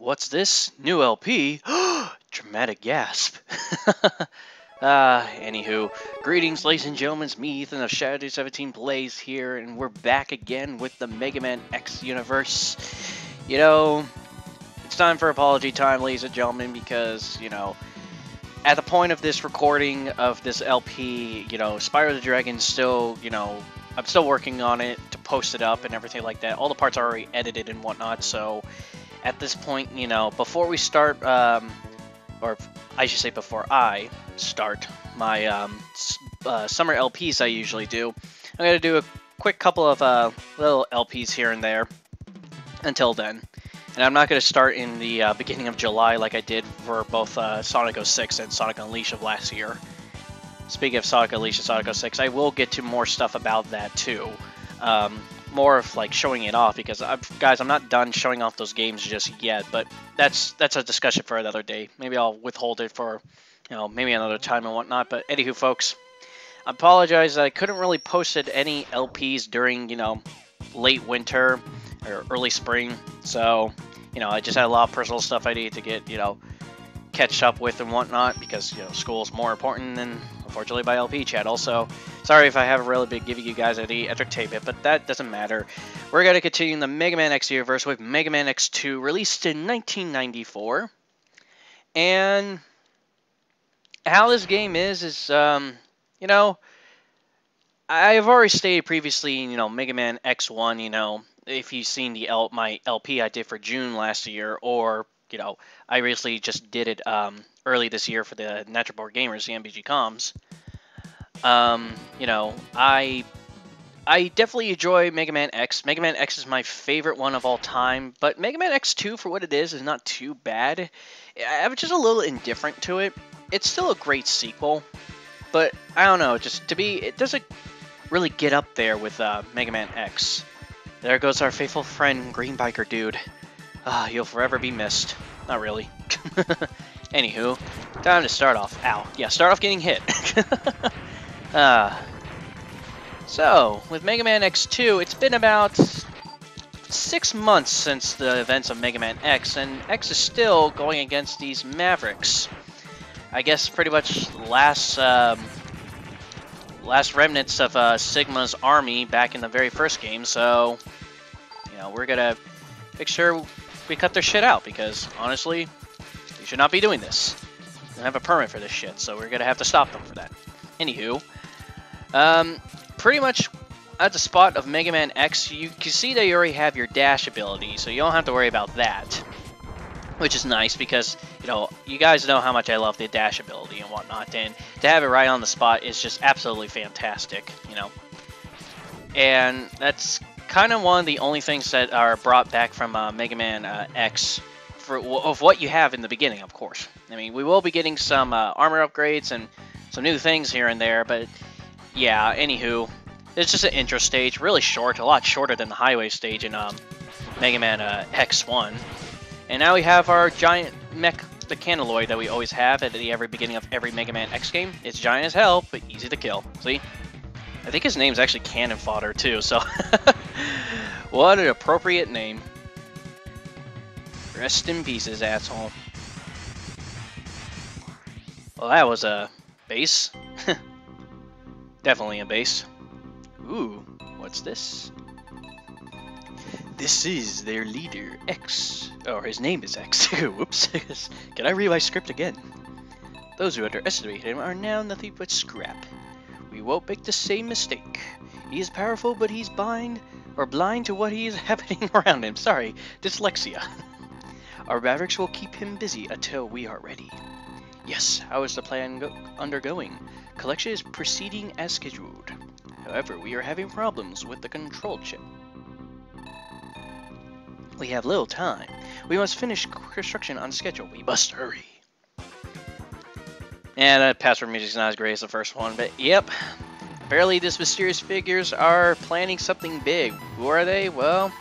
What's this? New LP? Dramatic gasp. Anywho, greetings, ladies and gentlemen. It's me, Ethan of Shadow 17 Plays here, and we're back again with the Mega Man X universe. You know, it's time for apology time, ladies and gentlemen, because, you know, at the point of this recording of this LP, you know, Spyro the Dragon's still, you know, I'm still working on it to post it up and everything like that. All the parts are already edited and whatnot, so at this point, you know, before we start, or I should say before I start my summer LPs I usually do, I'm going to do a quick couple of little LPs here and there until then. And I'm not going to start in the beginning of July like I did for both Sonic 06 and Sonic Unleashed of last year. Speaking of Sonic Unleashed and Sonic 06, I will get to more stuff about that too. More of like showing it off, because guys, I'm not done showing off those games just yet, but that's a discussion for another day. Maybe I'll withhold it for, you know, maybe another time and whatnot. But anywho, folks, I apologize that I couldn't really post any LPs during, you know, late winter or early spring. So, you know, I just had a lot of personal stuff I needed to get, you know, catch up with and whatnot, because, you know, school's more important than, unfortunately, my LP channel. So sorry if I haven't really been giving you guys any entertainment, but that doesn't matter. We're going to continue in the Mega Man X universe with Mega Man X2, released in 1994. And how this game is you know, I've already stated previously, you know, Mega Man X1, you know, if you've seen my LP I did for June last year, or, you know, I recently just did it early this year for the Natural Born Gamers, the MBG Comms. You know, I definitely enjoy Mega Man X. Mega Man X is my favorite one of all time, but Mega Man X2, for what it is not too bad. I'm just a little indifferent to it. It's still a great sequel, but I don't know, just to be, it doesn't really get up there with Mega Man X. There goes our faithful friend, Green Biker Dude. You'll forever be missed. Not really. Anywho, time to start off. Ow. Yeah, start off getting hit. So, with Mega Man X2, it's been about 6 months since the events of Mega Man X, and X is still going against these Mavericks. I guess pretty much last remnants of Sigma's army back in the very first game, so, you know, we're gonna make sure we cut their shit out, because, honestly, they should not be doing this. They don't have a permit for this shit, so we're gonna have to stop them for that. Anywho, pretty much at the spot of Mega Man X, you can see that you already have your dash ability, so you don't have to worry about that, which is nice, because, you know, you guys know how much I love the dash ability and whatnot, and to have it right on the spot is just absolutely fantastic, you know. And that's kind of one of the only things that are brought back from Mega Man X, of what you have in the beginning, of course. I mean, we will be getting some armor upgrades and some new things here and there, but yeah, anywho, it's just an intro stage, really short, a lot shorter than the highway stage in Mega Man X1. And now we have our giant mech, the Canaloid, that we always have at the beginning of every Mega Man X game. It's giant as hell, but easy to kill. See? I think his name's actually Cannon Fodder, too, so what an appropriate name. Rest in pieces, asshole. Well, that was a base. Definitely a base. Ooh, what's this? This is their leader, X. Or his name is X. Whoops. Can I read my script again? Those who underestimate him are now nothing but scrap. We won't make the same mistake. He is powerful, but he's blind to what is happening around him. Sorry, dyslexia. Our Mavericks will keep him busy until we are ready. Yes, how is the plan undergoing? Collection is proceeding as scheduled. However, we are having problems with the control chip. We have little time. We must finish construction on schedule. We must hurry. And that password music's not as great as the first one, but yep. Apparently these mysterious figures are planning something big. Who are they? Well,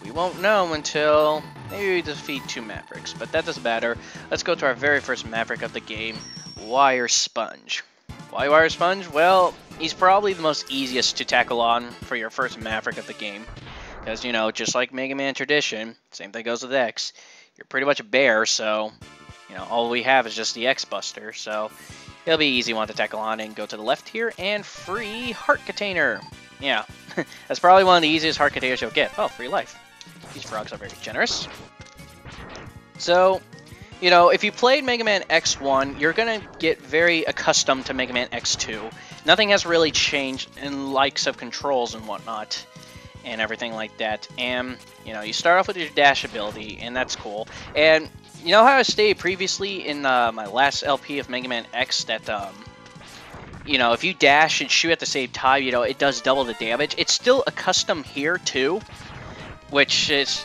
we won't know until maybe we defeat 2 Mavericks, but that doesn't matter. Let's go to our very first Maverick of the game, Wire Sponge. Why Wire Sponge? Well, he's probably the most easiest to tackle on for your first Maverick of the game. Because, you know, just like Mega Man tradition, same thing goes with X, you're pretty much a bear, so, you know, all we have is just the X-Buster, so it'll be easy one to tackle on and go to the left here, and free heart container. Yeah, that's probably one of the easiest heart containers you'll get. Oh, free life. These frogs are very generous. So, you know, if you played Mega Man X1, you're going to get very accustomed to Mega Man X2. Nothing has really changed in likes of controls and whatnot, and everything like that. And, you know, you start off with your dash ability, and that's cool. And, you know how I stated previously in my last LP of Mega Man X that, you know, if you dash and shoot at the same time, you know, it does double the damage. It's still a custom here, too, which is,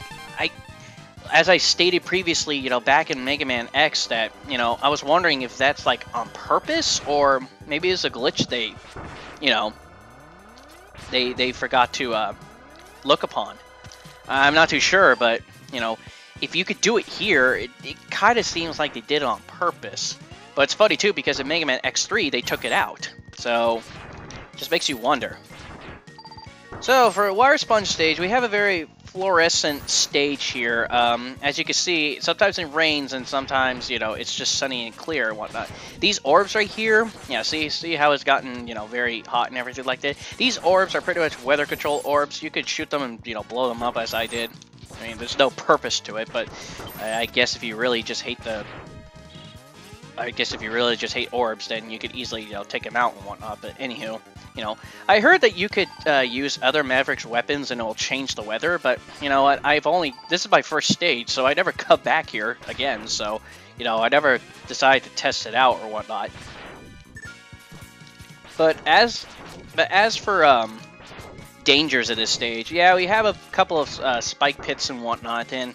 as I stated previously, you know, back in Mega Man X, that, you know, I was wondering if that's, like, on purpose, or maybe it's a glitch they, you know, they forgot to look upon. I'm not too sure, but, you know, if you could do it here, it kind of seems like they did it on purpose. But it's funny, too, because in Mega Man X3, they took it out. So, just makes you wonder. So, for a Wire Sponge stage, we have a very fluorescent stage here. As you can see, sometimes it rains and sometimes, you know, it's just sunny and clear and whatnot. These orbs right here, yeah, see how it's gotten, you know, very hot and everything like that? These orbs are pretty much weather control orbs. You could shoot them and, you know, blow them up as I did. I mean, there's no purpose to it, but I guess if you really just hate orbs, then you could easily, you know, take them out and whatnot. But anywho, you know, I heard that you could use other Mavericks weapons and it will change the weather, but you know what, this is my first stage, so I never come back here again, so, you know, I never decided to test it out or whatnot. But as for dangers at this stage, yeah, we have a couple of spike pits and whatnot, and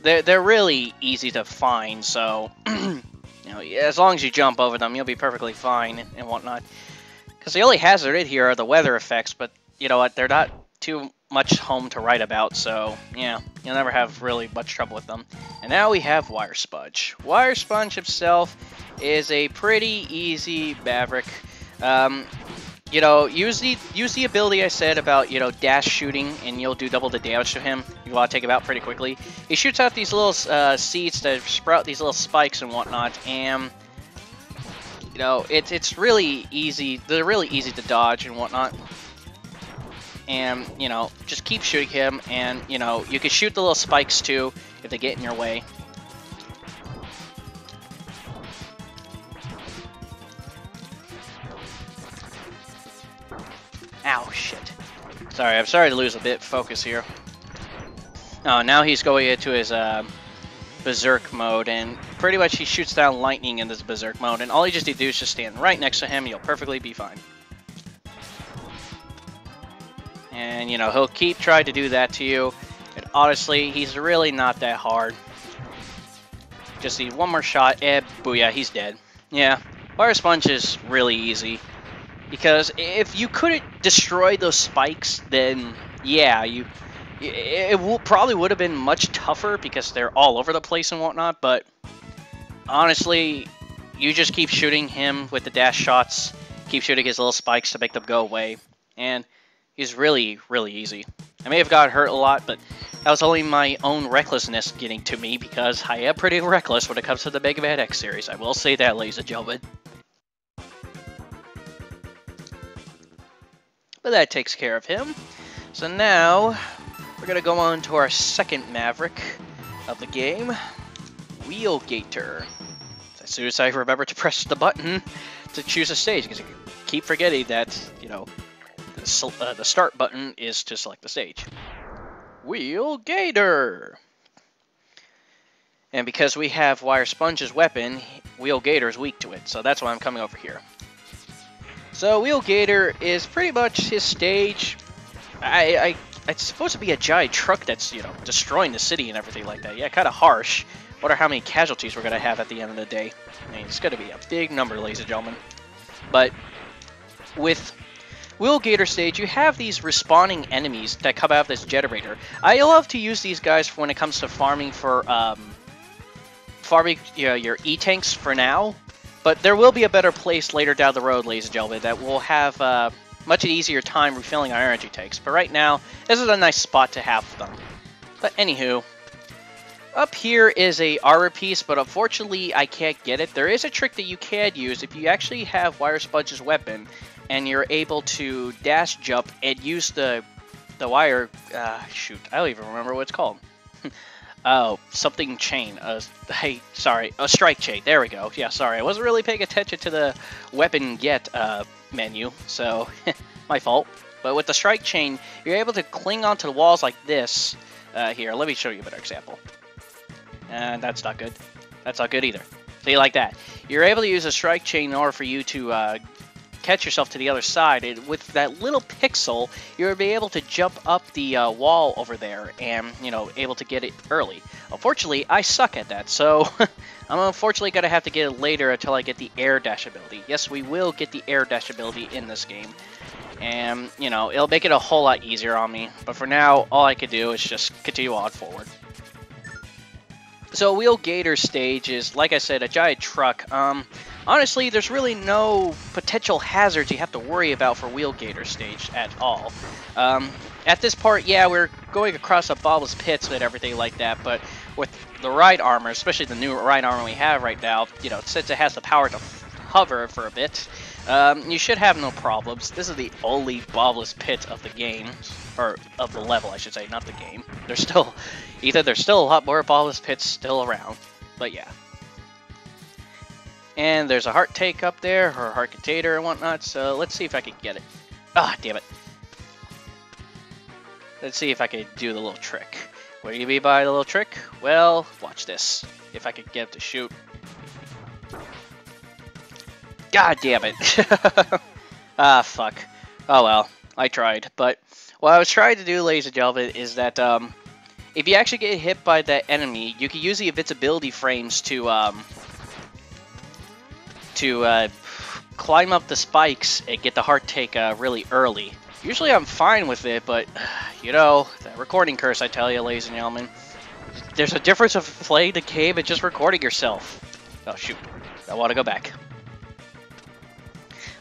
they're really easy to find, so you know, as long as you jump over them, you'll be perfectly fine and whatnot. Because the only hazard in here are the weather effects, but you know what, they're not too much home to write about, so yeah, you'll never have really much trouble with them. And now we have Wire Sponge. Wire Sponge himself is a pretty easy Maverick. You know, use the ability I said about, you know, dash shooting, and you'll do double the damage to him. You want to take him out pretty quickly. He shoots out these little seeds that sprout these little spikes and whatnot, and you know, it's really easy. They're really easy to dodge and whatnot. And you know, just keep shooting him, and you know, you can shoot the little spikes too if they get in your way. Ow, shit. Sorry, I'm sorry to lose a bit of focus here. Oh, now he's going into his Berserk mode, and pretty much he shoots down lightning in this Berserk mode, and all you just need to do is just stand right next to him, you'll perfectly be fine. And, you know, he'll keep trying to do that to you, and honestly, he's really not that hard. Just need one more shot, and booyah, he's dead. Yeah, Wire Sponge is really easy. Because if you couldn't destroy those spikes, then yeah, it probably would have been much tougher because they're all over the place and whatnot. But honestly, you just keep shooting him with the dash shots, keep shooting his little spikes to make them go away, and he's really, really easy. I may have got hurt a lot, but that was only my own recklessness getting to me because I am pretty reckless when it comes to the Mega Man X series. I will say that, ladies and gentlemen. But that takes care of him. So now, we're going to go on to our second Maverick of the game, Wheel Gator. As soon as I remember to press the button to choose a stage, because I keep forgetting that, you know, the start button is to select the stage. Wheel Gator! And because we have Wire Sponge's weapon, Wheel Gator is weak to it, so that's why I'm coming over here. So Wheel Gator is pretty much his stage. It's supposed to be a giant truck that's, you know, destroying the city and everything like that. Yeah, kind of harsh. Wonder how many casualties we're going to have at the end of the day. I mean, it's going to be a big number, ladies and gentlemen. But with Wheel Gator stage, you have these respawning enemies that come out of this generator. I love to use these guys when it comes to farming for, you know, your E-tanks for now. But there will be a better place later down the road, ladies and gentlemen, that will have much easier time refilling our energy tanks. But right now, this is a nice spot to have them. But anywho, Up here is a armor piece, but unfortunately I can't get it. There is a trick that you can use if you actually have Wire Sponge's weapon, and you're able to dash jump and use the wire. Shoot, I don't even remember what it's called. Oh, something chain. Hey, sorry, a strike chain. There we go. Yeah, sorry, I wasn't really paying attention to the weapon get menu, so my fault. But with the strike chain, you're able to cling onto the walls like this. Here, let me show you a better example. And that's not good. That's not good either. See, like that. You're able to use a strike chain in order for you to catch yourself to the other side. And with that little pixel, you'll be able to jump up the wall over there and, you know, able to get it early. Unfortunately, I suck at that, so I'm unfortunately going to have to get it later until I get the air dash ability. Yes, we will get the air dash ability in this game. And, you know, it'll make it a whole lot easier on me. But for now, all I can do is just continue on forward. So Wheel Gator stage is, like I said, a giant truck. Honestly, there's really no potential hazards you have to worry about for Wheel Gator stage at all. At this part, yeah, we're going across a bobbleless pits and everything like that, but with the ride armor, especially the new ride armor we have right now, you know, since it has the power to hover for a bit, you should have no problems. This is the only bobbleless pit of the game, or of the level, I should say, not the game. There's still a lot more bobbleless pits still around, but yeah. And there's a heart take up there, or a heart container and whatnot, so let's see if I can get it. Ah, damn it. Let's see if I can do the little trick. What do you mean by the little trick? Well, watch this. If I could get it to shoot. God damn it. Ah, fuck. Oh well, I tried. But what I was trying to do, ladies and gentlemen, is that if you actually get hit by that enemy, you can use the invincibility frames to climb up the spikes and get the heart take really early. Usually I'm fine with it, but, you know, that recording curse, I tell you, ladies and gentlemen. There's a difference of playing the game and just recording yourself. Oh, shoot. I want to go back.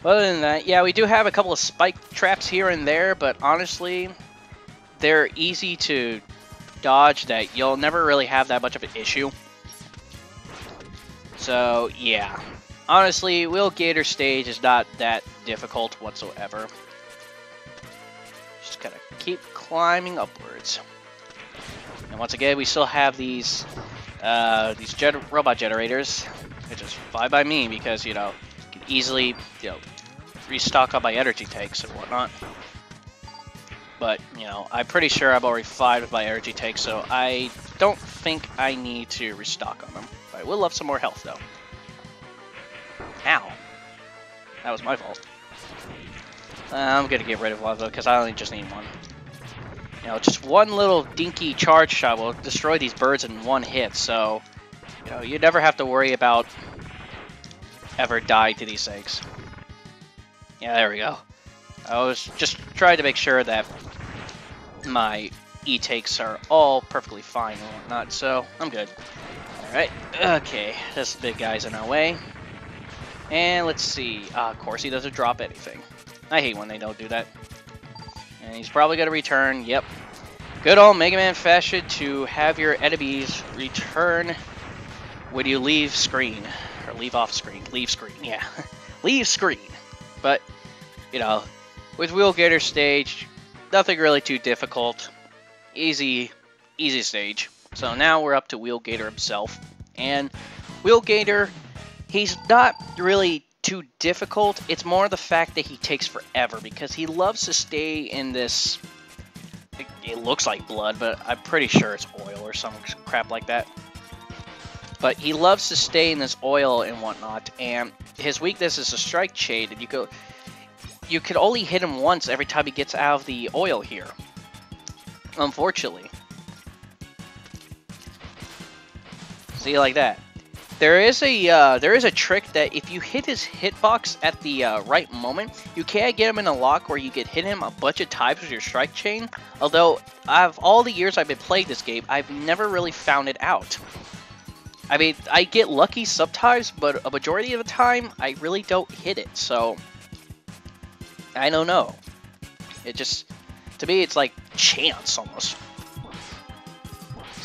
Other than that, yeah, we do have a couple of spike traps here and there, but honestly, they're easy to dodge that you'll never really have that much of an issue. So, yeah. Honestly, Wheel Gator stage is not that difficult whatsoever. Just gotta keep climbing upwards. And once again, we still have these robot generators, which is fine by me because, you know, you can easily, you know, restock on my energy tanks and whatnot. But, you know, I'm pretty sure I'm already fine with my energy tanks, so I don't think I need to restock on them. But I will love some more health, though. Ow. That was my fault. I'm gonna get rid of one, though, because I only just need one. You know, just one little dinky charge shot will destroy these birds in one hit, so, you know, you never have to worry about ever dying to these things. Yeah, there we go. I was just trying to make sure that my E-takes are all perfectly fine and whatnot, so I'm good. Alright, okay, this big guy's in our way. And let's see, of course he doesn't drop anything. I hate when they don't do that. And he's probably going to return, yep. Good old Mega Man fashion to have your enemies return when you leave screen. Or leave off screen, leave screen, yeah. Leave screen. But, you know, with Wheel Gator stage, nothing really too difficult. Easy stage. So now we're up to Wheel Gator himself. And Wheel Gator, he's not really too difficult. It's more the fact that he takes forever because he loves to stay in this, it looks like blood, but I'm pretty sure it's oil or some crap like that. But he loves to stay in this oil and whatnot, and his weakness is a strike chain, and you can only hit him once every time he gets out of the oil here. Unfortunately. See, like that. There is a trick that if you hit his hitbox at the right moment, you can get him in a lock where you can hit him a bunch of times with your strike chain. Although, of all the years I've been playing this game, I've never really found it out. I mean, I get lucky sometimes, but a majority of the time, I really don't hit it, so I don't know. It just, to me, it's like chance, almost.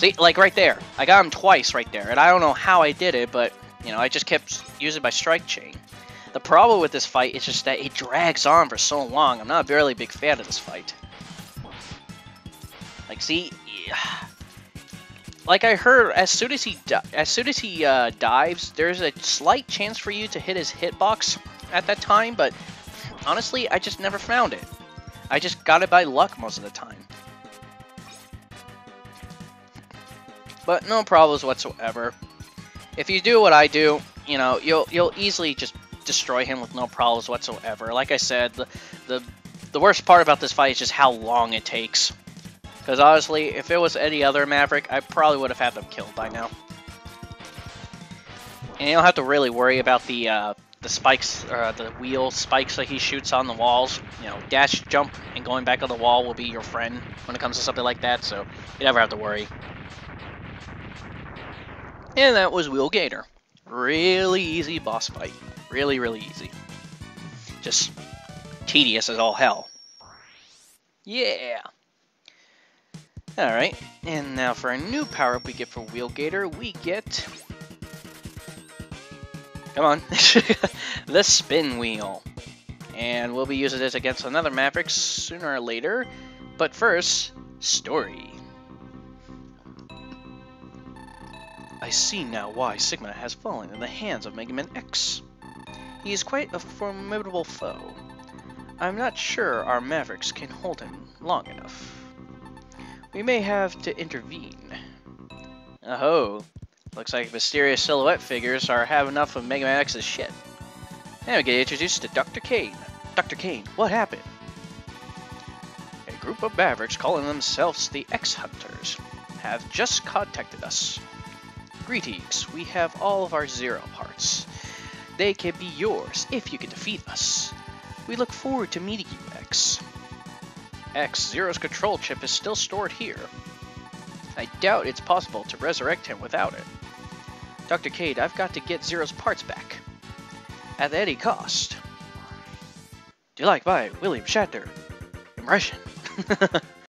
See, like right there. I got him twice right there, and I don't know how I did it, but, you know, I just kept using my strike chain. The problem with this fight is just that it drags on for so long. I'm not a really big fan of this fight. Like, see, like I heard, as soon as he dives, there's a slight chance for you to hit his hitbox at that time, but honestly, I just never found it. I just got it by luck most of the time. But no problems whatsoever. If you do what I do, you know, you'll easily just destroy him with no problems whatsoever. Like I said, the worst part about this fight is just how long it takes. Because honestly, if it was any other Maverick, I probably would have had them killed by now. And you don't have to really worry about the spikes, or the wheel spikes that he shoots on the walls. You know, dash, jump, and going back on the wall will be your friend when it comes to something like that, so you never have to worry. And that was Wheel Gator. Really easy boss fight. Really, really easy. Just tedious as all hell. Yeah! Alright, and now for a new power-up we get for Wheel Gator, we get... Come on. The Spin Wheel. And we'll be using this against another Maverick sooner or later. But first, story. I see now why Sigma has fallen in the hands of Mega Man X. He is quite a formidable foe. I'm not sure our Mavericks can hold him long enough. We may have to intervene. Oh, looks like mysterious silhouette figures are having enough of Mega Man X's shit. And we get introduced to Dr. Kane. Dr. Kane, what happened? A group of Mavericks calling themselves the X-Hunters have just contacted us. Greetings, we have all of our Zero parts. They can be yours if you can defeat us. We look forward to meeting you, X. Zero's control chip is still stored here. I doubt it's possible to resurrect him without it. Dr. Cade, I've got to get Zero's parts back. At any cost. Do you like my William Shatner impression?